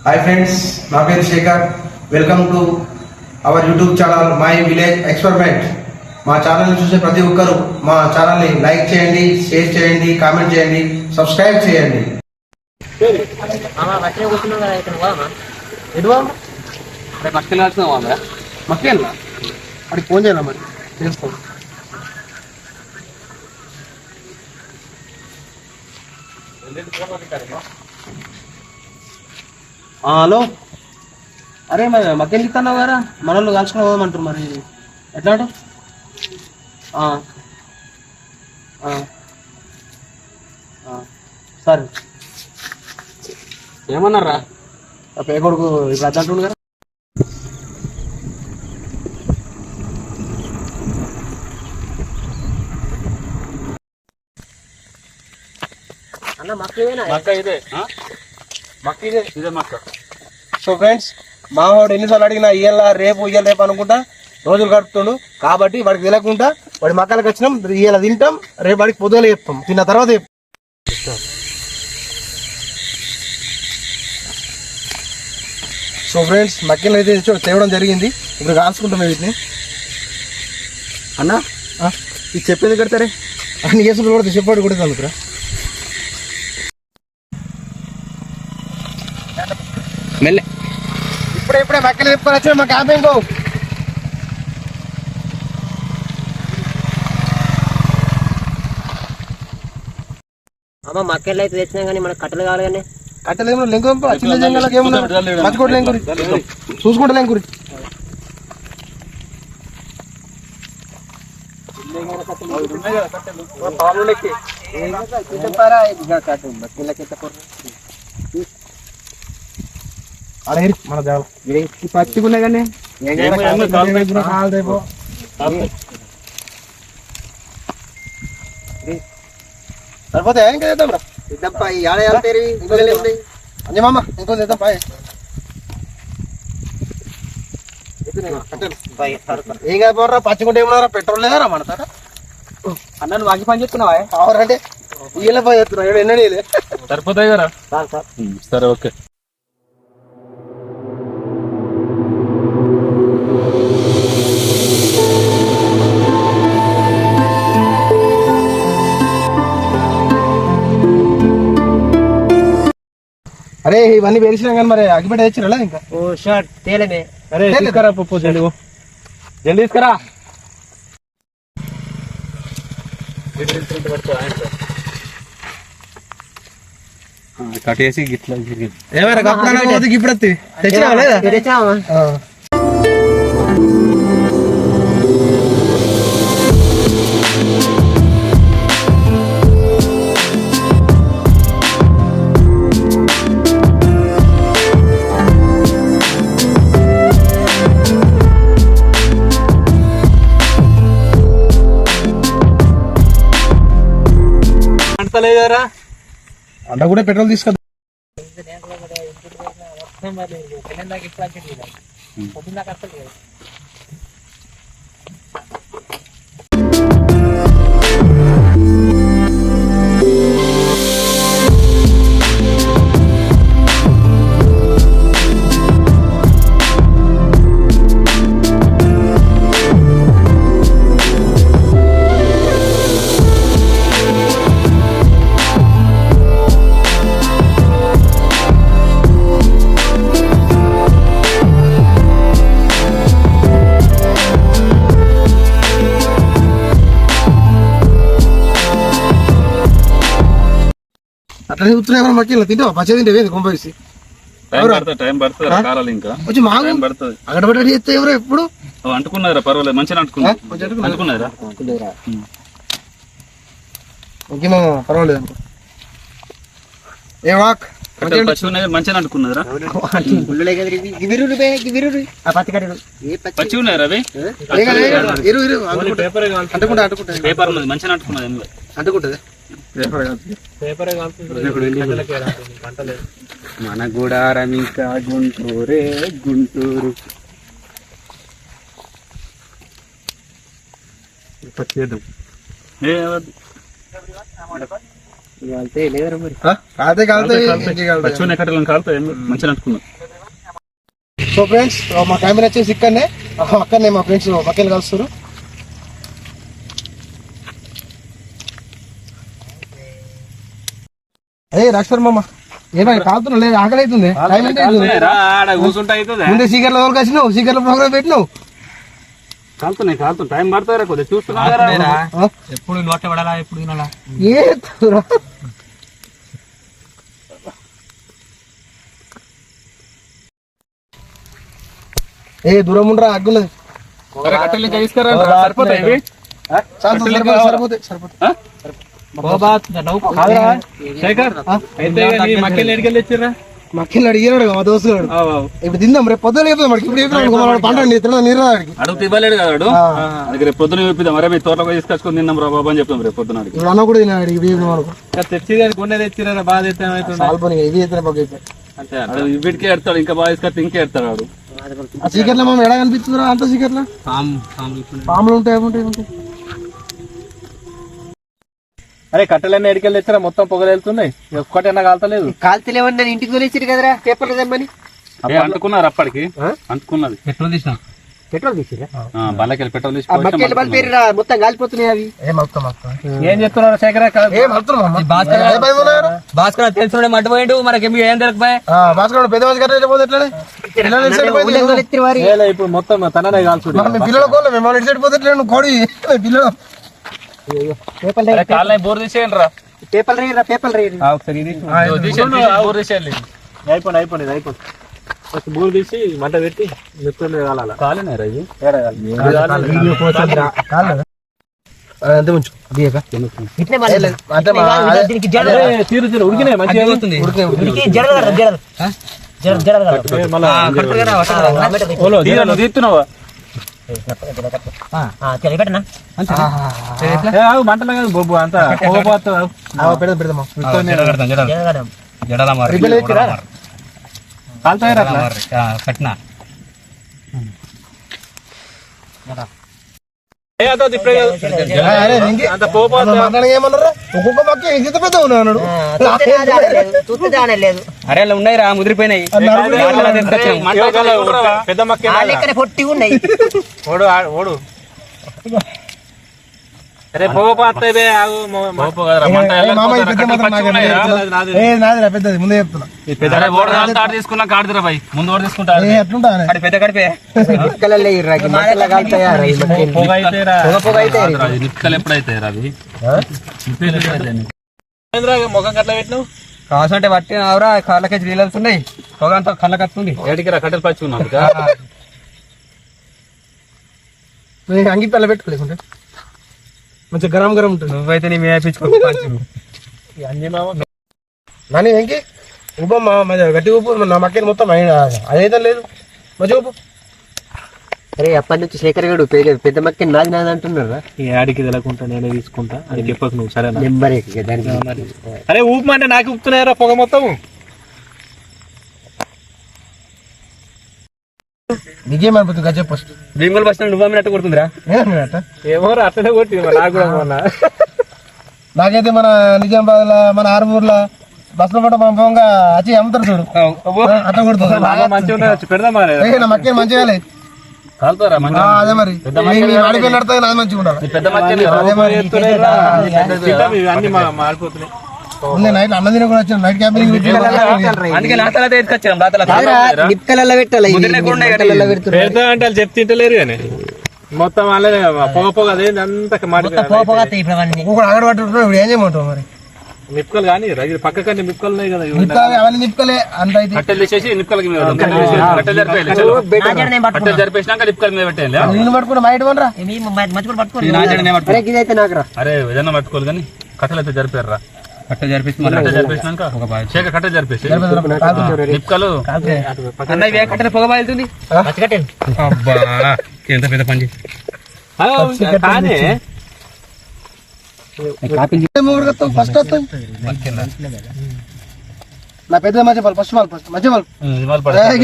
Hi friends, నా పేరు Shekhar. Welcome to our YouTube channel my village experiment. మా ఛానల్ని చూసే ప్రతి ఒక్కరు మా ఛానల్ని లైక్ చేయండి, షేర్ చేయండి, కామెంట్ చేయండి, సబ్స్క్రైబ్ చేయండి. అడిగి ఫోన్ చేయాలి మరి చేసుకో. హలో, అరే మరి మధ్యలో ఇస్తున్నావు కదా, మన వాళ్ళు కలుసుకుని పోదామంటారు. మరి ఎట్లా అంటావు? సరే ఏమన్నారా పే కొడుకు ఇప్పుడు అద్ద అంటుండు కదా. సో ఫ్రెండ్స్, మావాడు ఎన్నిసార్లు అడిగినా ఇయ్యాల రేపు అనుకుంటా రోజులు గడుపుతుండు. కాబట్టి వాడికి తెలియకుండా వాడి మక్కలకి వచ్చినాం. ఇవాళ తింటాం, రేపు వాడికి పొద్దుగా చెప్తాం, తిన్న తర్వాత చెప్తాం. సో ఫ్రెండ్స్, మక్కలు అయితే తేవడం జరిగింది. ఇప్పుడు కాల్చుకుంటాం వీటిని. అన్న ఇది చెప్పేది కడతారే అన్ని కేసులు కూడా చెప్పాడు కూడా అందుకురా. మెల్లె ఇప్పుడే మక్కలు చెప్పుకొని వచ్చా మా క్యాంపింగ్. అమ్మ మక్కలు అయితే తెచ్చినా కానీ మనకు కట్టెలు కావాలి. కానీ కట్టెలు ఏమో లెంకు ఏమన్నా మర్చిపోటు లెంకురి చూసుకుంటా లెంకురి. అరే మన దేవాలి పచ్చిగున్నాయి కానీ సరిపోతే ఇంకా చేద్దాం రా. అన్నీ మామ ఇంకో చేద్దాం పాయ్. ఏం కాదు పోరా, పచ్చిగుంటే ఏమన్నారా, పెట్రోల్ లేదారా మన సార్. అన్న నువ్వు అగ్గి పని చెప్తున్నావా? అవరంటే ఇయ్యలే పని చెప్తున్నావు, ఎన్నడూ సరిపోతాయి కదా. సరే ఓకే. అరే ఇవన్నీ వేసినాం కానీ మరి అగ్గిపెట్టి తెచ్చిరా ఇంకా? ఓ షర్ట్ తేలమే. అరే తీసుకురా పప్పు, జల్దీ జల్దీ తీసుకురా. కట్టేసి గిట్లా ఏమైనా కప్పులు ఇప్పుడు తెచ్చినా లేదా? తెచ్చావా? అంటలేదారా అంట కూడా పెట్రోల్ తీసుకొద్దాం. అట్లా ఉత్తరం మక్కిలో తింటావా? పచ్చ తింటే కొంపేసి వచ్చి మాకు అగడబడి చేస్తే ఎవరో ఎప్పుడు అంటుకున్నారా? పర్వాలేదు, మంచిగా అంటుకున్నారా? పర్వాలేదు అనుకో. ఏ వాక్ మంచిగా అంటుకున్నారా? పచ్చి ఉన్నారా అవి? పేపర్ మంచిగా అంటుకున్నది. అంటుకుంటుంది మన గుడారం ఇంకా గుంటూరే గుంటూరు. చేద్దాం కాలితే లేదరా మరి. పచ్చి కట్టలను కాలితే మంచిగా అనుకున్నాం. సో ఫ్రెండ్స్ మా కెమెరా వచ్చేసి అక్కడనే మా ఫ్రెండ్స్ మక్కలు కలుస్తారు. రాక్షర్ మామ ఏమైనా కాలుతున్నా లేదు, ఆకలి అవుతుంది. ముందే సీకర్ల వరకు వచ్చినావు, సీకర్ల ప్రోగ్రామ్ పెట్టినావు. కాలుతున్నాయి టైం పడతారా కొద్దిగా చూస్తున్నా ఎప్పుడు నోట పడాలా ఎప్పుడు తినాలా దూరం ఉండరా అగ్గున్నది. సరిపోతాయి మక్కలు అడిగాడు మా దోస్తు గారు. ఇప్పుడు తిందాం, రేపు పొద్దున చెప్తాం. ఇప్పుడు పంట నీరు అడుగు ఇవ్వలేడు కదా రేపు పొద్దున చూపిద్దాం. మరే మీ తోటలో తీసుకొచ్చుకొని తిన్నాం రా బాబా అని చెప్తాం రేపు పొద్దున. ఇప్పుడు అన్న కూడా తిన్నాడు. ఇప్పుడు తెచ్చి కొండ తెచ్చిరా బాగా ఇది అయితే బాగా అంటే వీటికే ఎడతాడు, ఇంకా బాగా తీసుకొస్తే ఇంకే ఎడతాడు వాడు. ఆ సీకర్లో మనం ఎడ కనిపిస్తుందా అంత సీకర్లో పాములు ఉంటాయి ఏముంటాయి. అరే కట్టెలన్నీ ఎడికెళ్ళి తెచ్చిరా మొత్తం పొగలు వెళ్తున్నాయి, ఒక్కటైనా కాల్తలేదు. కాల్తలేమని నేను ఇంటికి తోలేసిరు కదరా పేపర్లు తెమ్మని. అంటుకున్నారు అప్పటికి అంటుకున్నది. పెట్రోల్ తీసినా బల్లకెళ్ళి పెట్రోల్ తీసి మొత్తం కాలిపోతున్నాయి అవి. ఏం చెప్తున్నారు శేఖర? భాస్కర్ తెలుసు మట్టిపోయిండు, మనకి ఏం దొరకపోయా. భాస్కర్ పెద్ద ఇప్పుడు మొత్తం తననే కాల్చుడు. పిల్లల కోళ్ళ మేము ఇటు సైడ్ పోతే కోడి పిల్లలు బోర్ తీసేయండి రా. అయిపోయింది బోర్ తీసి మంట పెట్టి కాలేనారా ఇది ఉడికినాయి మంచిగా తీస్తున్నావా మంటలు కాదు బొబ్బు అంతా కట్టినా ఏమన్నారా ఒక్కొక్క పక్క ఇంత పెద్ద ఉన్నాడు. అరే ఉన్నాయి రా ముదిరిపోయినాయి, పెద్ద మక్క పొట్టి ఉన్నాయి. ఓడు అరే పోతాయి పెద్దది ముందే చెప్తున్నా. తీసుకున్నా కాడుతురా భయ్ ముందు ఓడి తీసుకుంటా ఎట్లుంటా పెద్ద కడిపే నిక్కలు ఎప్పుడైతే రవి ముఖం కట్ల పెట్టినావు కాసు అంటే పట్టినవరా కాళ్ళకి నీళ్ళు వెళ్తున్నాయి, పొగ అంతా కళ్ళకి వస్తుంది. ఏడికి రా కట్టెలు పచ్చుకున్నావు అంగి పిల్ల పెట్టుకోలేకుంటే మంచిగా గరం గరం ఉంటుంది. నువ్వైతే నీ మేపించుకో నాని వెంకి ఉబ్బమ్మా మధ్య గట్టి ఉప్పు నా మక్కని మొత్తం అదైతే లేదు మంచిగా ఉప్పు. అరే అప్పటి నుంచి శేఖర్ గడు పెద్ద మక్కని నాది నాది అంటున్నారా? ఈ ఆడికి తెలకుంటా నేనే తీసుకుంటా అది చెప్పకు నువ్వు సరేనా? నెంబర్ అరే ఊపు అంటే నాకు ఉప్పుతున్నాయరా పొగ మొత్తం. నీకేమనిపోతుంది గజ ఫస్ట్ భీమగల్ బస్ స్టాండ్ నువ్వు అమ్మినట్టు కొడుతుందిరా. ఏమో అట్లనే కొట్టి నాకు కూడా నాకైతే మన నిజామాబాద్ లో మన ఆరుమూర్లో బస్సులో కూడా మనం పోగా వచ్చి అమ్ముతారు చూడు అట్లా కొడుతుంది. మంచిగా నా మక్కే మంచిగా అదే మరి వాడిపోయి నడుతుంది నాది మంచిగా ఉండాలి. ఉంది నైట్ అన్న తిన కూడా వచ్చాను నైట్ క్యాంపింగ్ పెడతా అంటే వాళ్ళు చెప్తింటలేరు కానీ మొత్తం వాళ్ళే పొగ పొగ అదే అంతా అక్కడ పట్టుకుంటున్నావు. ఇప్పుడు ఏం చేయమంటావు మరి? నిప్పుకలు కానీ పక్కకన్నీ నిప్పుకలు ఉన్నాయి కదా అవన్నీ నిప్పుకలే అంత అయితే కట్టెలు తీసేసి నిప్పుకలకి కట్టెలు జరిపేసినాక నిప్పుకల మీద పెట్టేయాలి. నేను పట్టుకున్నా బయట పడరా అరే ఏదైనా పట్టుకోవాలి కానీ కట్టెలు అయితే జరిపారు రా. కట్ట జరిపేసినాక కట్ట జరిపేసి నిప్పుకలు కట్టెల పొగ బాగుతుంది. ఎంత పెద్ద పని ఫస్ట్ వస్తాం నా పెద్ద మధ్య పాలు ఫస్ట్ వాళ్ళు ఫస్ట్ మధ్య వాళ్ళు. 5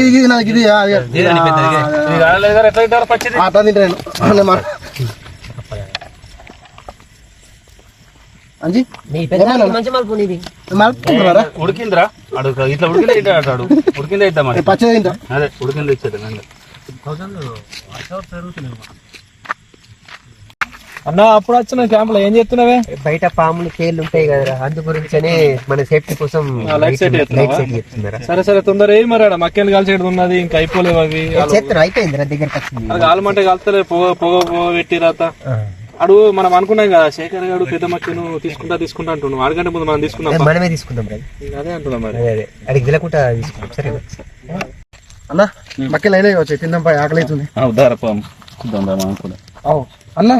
ఆ అంజీ నీ పెద్ద మంచి మలుపు నీది. మలుపుకుంటున్నారా ఉడికిందిరా అడుగు ఇట్లా ఉడికిందే ఇద్దాడు ఉడికిందే ఇద్దాం మరి పచ్చడి తింటా అదే ఉడికిందే ఇచ్చేది అన్న అప్పుడు వచ్చిన క్యాంప్ లో ఏం చేస్తున్నావే? బయట పాములు తేళ్లు ఉంటాయి కదరా, అందు గురించనే మన సేఫ్టీ కోసం లైట్ సెట్ చేస్తున్నారా. సరే సరే తొందర ఏ మరి ఆడ మక్కెలు కాల్చేది ఉన్నది ఇంకా అయిపోలేవు అవి. చేస్తారు అయిపోయింది రా, దగ్గరికి వచ్చింది. అది కాలమంటే కాలుతలే పొగ పొగ పొగ పెట్టిరాత. అడు మనం అనుకున్నాం కదా శేఖర్ గారు పెద్ద మక్కను తీసుకుంటా అంటున్నాం. 6 గంటల ముందు మనం తీసుకుందాం. మనమే తీసుకుందాం రా, అదే అంటున్నాం మరి. అదే అడిగి తెలియకుండా తీసుకుందాం. సరే అన్న మక్కలు అయినా వచ్చాయి తిందాం పై ఆకలి అవుతుంది. అన్న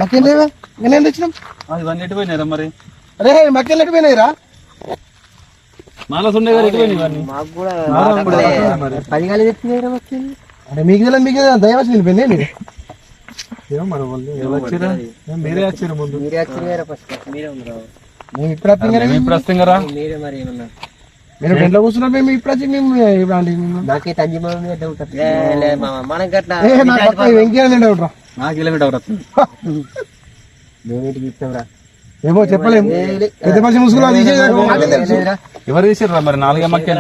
మక్కలు లేవా నేనేం తెచ్చినాం? ఇవన్నీ ఎటు పోయినారా మరి? అరే మక్కలు ఎట్టిపోయినాయిరా? మానసు ఉండే గారు ఎటు పోయినాయి ఇవన్నీ? మాకు కూడా 10 గాలి తెచ్చినాయి మాకు. అంటే మీకు దయవచ్చి నిలిపోయింది మీరు ఏమో మరి వాళ్ళు ఎవరు వచ్చిరా? మీరే వచ్చారు ముందు. మీరే వచ్చినారా ఫస్ట్? మీరే ఉన్నారు. మేము ఇప్పుడు ఇప్పుడు వస్తుందరా? మీరే మరి ఏమన్నా మీరు ఇంట్లో కూర్చున్నాం మేము ఇప్పుడు వచ్చి మేము ఇప్పుడు అంటే నాకైతే అంజి మనకి గట్లా వెంకయ్య డౌట్ రా నాకు కిలోమీటర్ వస్తుంది. మేమేంటికి ఇస్తాంరా? ఏమో చెప్పలేము పెద్ద మనిషి ముసుగులో ఎవరు తీసిర్రా మరి? 4 మక్కలు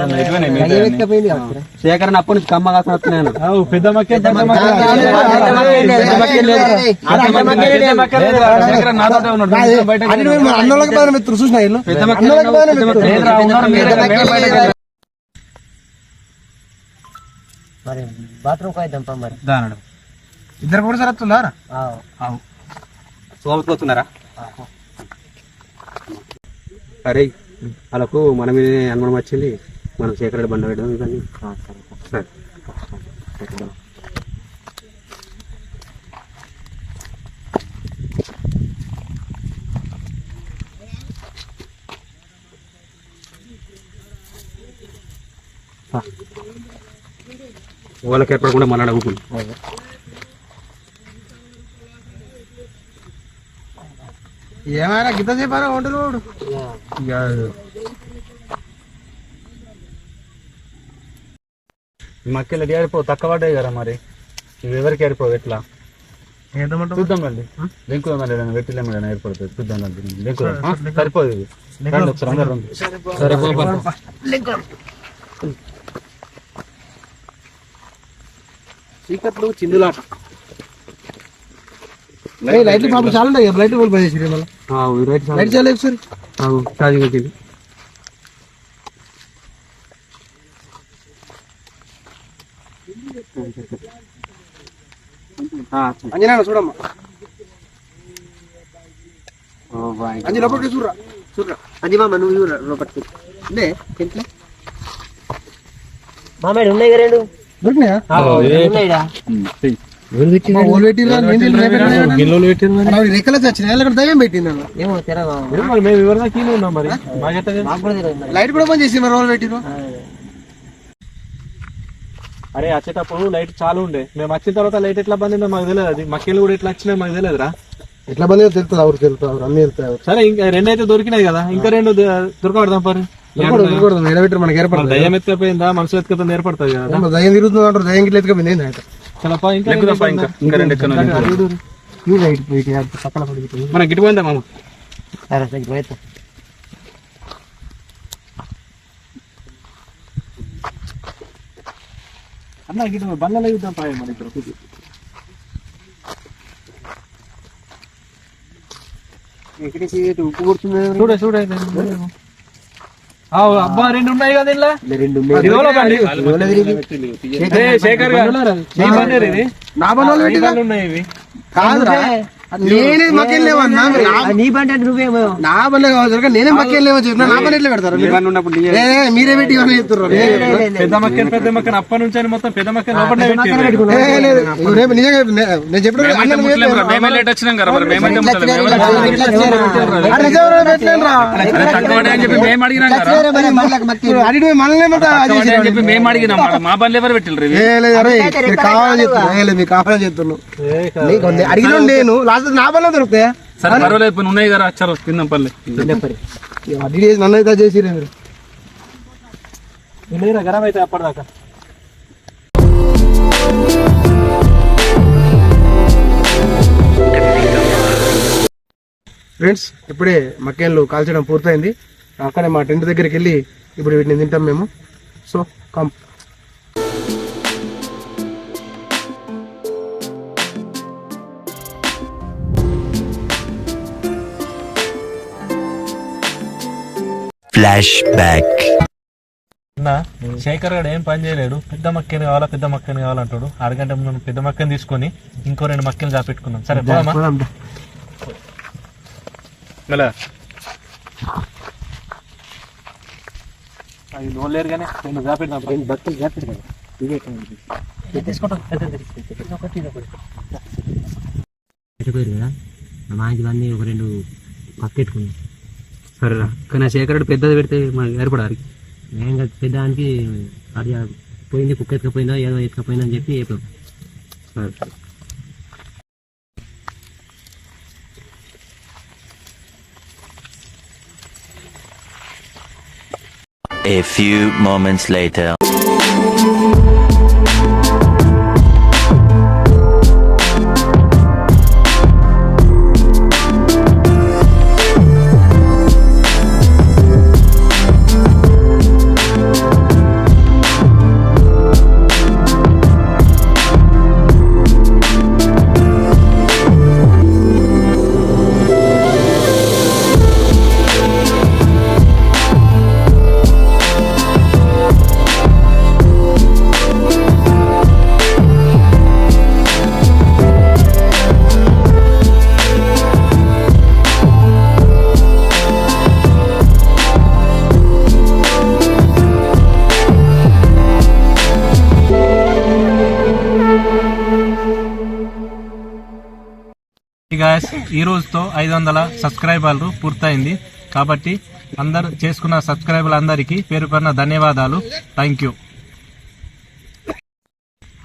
ఎక్కపోయింది కదా శేఖరన్ అప్పటి నుంచి కమ్మ కాసిన పెద్ద మక్క అన్నోళ్ళకి బాగా మిత్రులు చూసిన ఇల్లు మరి బాత్రూమ్ కాయిద్దాం మరి. ఇద్దరు కూడా సార్ వస్తుందా? సోమపోతున్నారా? అరే వాళ్ళకు మన మీద అనుమానం వచ్చింది. మనం శేఖర్ బండ పెట్టడం ఇవన్నీ. సరే వాళ్ళకి ఏర్పడకుండా మళ్ళీ అడుగుతుంది. ఏమైనా గిత చెప్పారా వంటలు మక్కలు ఏరిపో తక్కువ పడ్డాయి కదా మరి. ఇవి ఎవరికి ఏరిపోవు ఎట్లా చూద్దాం మళ్ళీ. లింకు మళ్ళీ పెట్టిలేమన్నా ఏర్పడుతుంది చూద్దాం. లింకు సరిపోదు ఇది. సరే చీకట్లు చిందులాట. లైట్లు పాపం చాలా ఉంటాయి లైట్ పోల్ పని చేసి లైట్ చాలా సార్ ఛార్జింగ్ వచ్చింది. అంజనా చూడమ్మా అంజి లోపలికి చూడరా చూడరా అంజి మామ నువ్వు లోపలికి మామేడు ఉన్నాయి కదా రెండు దొరికినాయా ఉన్నాయిడా? రెక్కలు వచ్చినాయి దయ్యం పెట్టింది అన్న ఏమో తెరవా మేము ఎవరైనా కీలో ఉన్నాం మరి. లైట్ కూడా పని చేసి మరి వాళ్ళు పెట్టిరు. అరే వచ్చేటప్పుడు లైట్ చాలా ఉండే. మేము వచ్చిన తర్వాత లైట్ ఎట్లా బందిందో మాకు తెలియదు. అది మక్కలు కూడా ఎట్లా వచ్చినాయి మాకు తెలియదురా. ఎట్లా పని తెలుస్తుంది ఎవరు తెలుస్తుంది అన్ని తెలుస్తాయి. సరే ఇంకా 2 అయితే దొరికినాయి కదా, ఇంకా 2 దొరకబడదాం పరి. ఎడబెట్టి మనకి ఏర్పడుతుంది. దయ్యం ఎత్తుకపోయిందా మనుషులు ఎత్తుకపోయింది ఏర్పడుతుంది కదా. దయ్యం తిరుగుతుంది అంటారు దయ్యం గిట్ల ఎత్తుకపోయింది. మనం గిట్టిపోయిందా మామ? అన్న గిట్టు బంగాళ యుద్ధం పాయ మన ఇక్కడ ఉప్పు కుడుతుంది చూడ అబ్బా 2 ఉన్నాయి కదా ఇలా. 2 శేఖర్ గారు నా బండి ఉన్నాయి ఇవి కాదురా నేనే మక్కెళ్ళేవన్నా నీ బండి అంటే నువ్వేమో నా బండి కావచ్చు నేనే మక్కెళ్ళేమో చెప్పిన నా బండి ఎట్లా పెడతారు మీరే పెట్టి చెప్తున్నారు. పెద్ద మక్కన్ అప్పటి నుంచి అని మొత్తం పెద్ద మక్కన్ నిజంగా నేను చెప్పిన మా బండ్లు ఎవరు పెట్టిల్రు? మీకు కావాలని చెప్తున్నాను అడిగిన నేను లాస్ట్ నా పనులు దొరుకుతాయా? సరే పర్వాలేదు ఉన్నాయి కదా వచ్చారు కింద పల్లె నన్ను అయితే చేసిరే మీరు గరం అయితే అప్పటిదాకా. ఫ్రెండ్స్ ఇప్పుడే మక్కేన్లు కాల్చడం పూర్తయింది. అక్కడే మా టెంట్ దగ్గరికి వెళ్ళి ఇప్పుడు వీటిని తింటాం మేము. So come. Flashback. Shekhar గారు ఏం పని చేయలేడు. పెద్ద మక్కని కావాలంటాడు. అరగంట ముందు పెద్ద మక్కని తీసుకొని ఇంకో 2 మక్కలు దాపెట్టుకున్నాం. సరే పోదామా? అవి నోలేరు కానీ 2 దాపెడదాం. పెట్టుకోరు కదా మా ఇంటి అన్నీ ఒక 2 పక్కెట్టుకున్నాం. సరేరా, కానీ శేఖరుడు పెద్దది పెడితే మనకి ఏర్పడాలి. నేను పెద్దదానికి అది పోయింది, కుక్క ఎత్తుకపోయిందో ఏదో ఎత్తుకపోయిందో అని చెప్పి చెప్పాం. సరే A few moments later. Guys, ఈ రోజుతో 500 సబ్స్క్రైబర్లు పూర్తయింది. కాబట్టి అందరు చేసుకున్న సబ్స్క్రైబర్లు అందరికీ పేరు పేరున ధన్యవాదాలు. Thank you.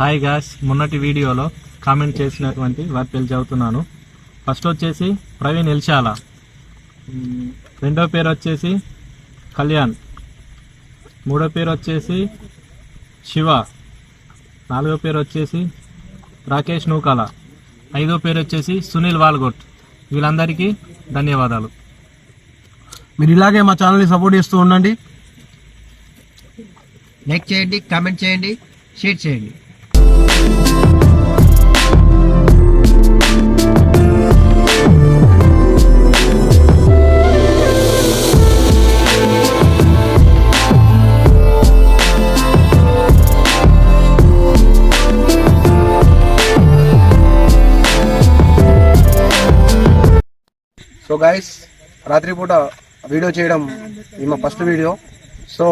హాయ్ గాయస్, మొన్నటి వీడియోలో కామెంట్ చేసినటువంటి వారి పేరు చదువుతున్నాను. ఫస్ట్ వచ్చేసి ప్రవీణ్ ఎల్షాల, రెండో పేరు వచ్చేసి కళ్యాణ్, మూడో పేరు వచ్చేసి శివ, నాలుగో పేరు వచ్చేసి రాకేష్ నూకాల, ఐదో పేరు వచ్చేసి సునీల్ వాల్గొట్. వీళ్ళందరికీ ధన్యవాదాలు. మీరు ఇలాగే మా ఛానల్ని సపోర్ట్ చేస్తూ ఉండండి. లైక్ చేయండి, కామెంట్ చేయండి, షేర్ చేయండి. సో గైస్, రాత్రిపూట వీడియో చేయడం ఇది మా ఫస్ట్ వీడియో. సో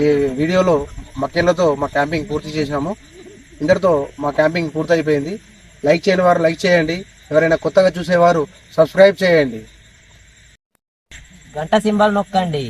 ఈ వీడియోలో మక్కేన్లతో మా క్యాంపింగ్ పూర్తి చేసినాము. ఇందరితో మా క్యాంపింగ్ పూర్తయిపోయింది. లైక్ చేయని వారు లైక్ చేయండి. ఎవరైనా కొత్తగా చూసేవారు సబ్స్క్రైబ్ చేయండి. గంట సింబల్ నొక్కండి.